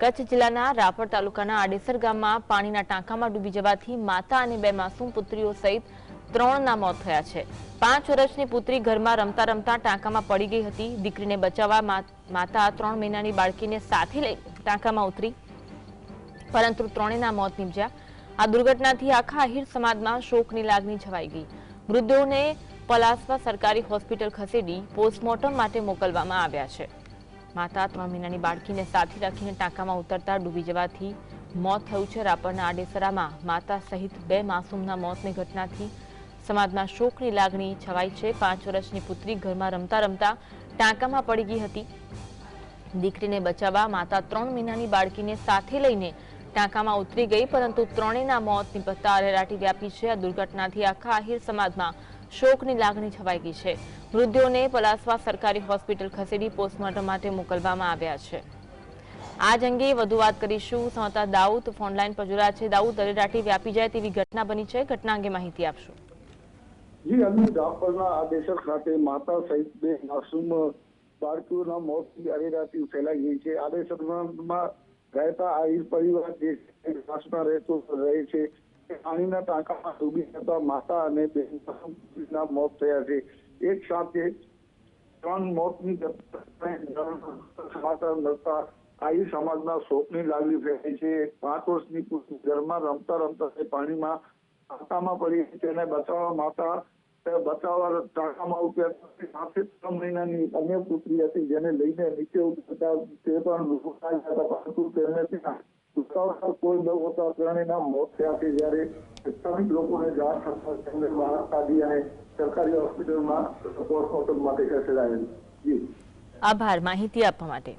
કચ્છ જિલ્લાના રાપર તાલુકાના આડેસર ગામમાં પાણીના ટાંકામાં ડૂબી જવાથી માતા અને 2 માસૂમ પુત્રીઓ સહિત 3ના મોત થયા છે। 5 વર્ષની પુત્રી ઘરમાં રમતા રમતા ટાંકામાં પડી ગઈ હતી। દીકરીને બચાવવા માતા 3 મહિનાની બાળકીને સાથે લઈ ટાંકામાં ઉતરી, પરંતુ 3ના મોત નીપજ્યા। આ દુર્ઘટનાથી આખા આહિર સમાજમાં શોકની લાગણી છવાઈ ગઈ। મૃતદેહોને પલાસવા સરકારી હોસ્પિટલ ખસેડી પોસ્ટમોર્ટમ માટે મોકલવામાં આવ્યા છે। માતા 3 મહિનાની બાળકીને સાથે રાખીને ટાંકામાં ઉતરતા ડૂબી જવાથી મોત થયું છે। રાપરના આડેસરામાં માતા સહિત 2 માસૂમના મોતની ઘટનાથી સમાજમાં શોકની લાગણી છવાઈ છે। 5 વર્ષની પુત્રી ઘરમાં રમતા રમતા ટાંકામાં પડી ગઈ હતી। દીકરીને બચાવવા માતા 3 મહિનાની બાળકીને સાથે લઈને ટાંકામાં ઉતરી ગઈ, પરંતુ 3ના મોત નીપજતા અરેરાટી વ્યાપી છે। આ દુર્ઘટનાથી આખા આહિર સમાજમાં શોકની લાગણી છવાઈ ગઈ છે। મૃતદેહોને પલાસવા સરકારી હોસ્પિટલ ખસેડી પોસ્ટમોર્ટમ માટે મોકલવામાં આવ્યા છે। આજ અંગે વધુ વાત કરીશું। સંવાદદાતા દાઉદ ફોનલાઈન પર જોડાયા છે। દાઉદ, અરેરાટી વ્યાપી જાય તેવી ઘટના બની છે, ઘટના અંગે માહિતી આપશો। જી, અમે રાપરના આડેસર ખાતે માતા સહિત 2 માસૂમ બાળકીઓના મોતની અરેરાટી ફેલાઈ ગઈ છે। આડેસરમાં રહેતા આહિર પરિવાર જે વાસમાં રહે છે, પાણીના ટાંકામાં ડૂબી જતા માતા અને 2 માસૂમના મોત થયા છે। એક સાથે 3 મોતની સમાચાર મળતા આહિર સમાજમાં શોકની લાગણી ફેલાઈ છે। 5 વર્ષની પુત્રી ઘરમાં રમતા રમતા પાણીમાં ટાંકામાં પડી, તેને બચાવવા ટાંકામાં ઉતર્યા। સાથે 3 મહિનાની અન્ય પુત્રી હતી, જેને લઈને નીચે ઉતરતા તે પણ પરંતુ તેને ત્યાં કોઈ ન હોતા 3ના મોત થયા છે। જ્યારે સ્થાનિક લોકોને જાણ થતા તેમને બહાર કાઢી અને સરકારી હોસ્પિટલમાં પોસ્ટમોર્ટમ માટે ખસેડાયેલ। આભાર માહિતી આપવા માટે।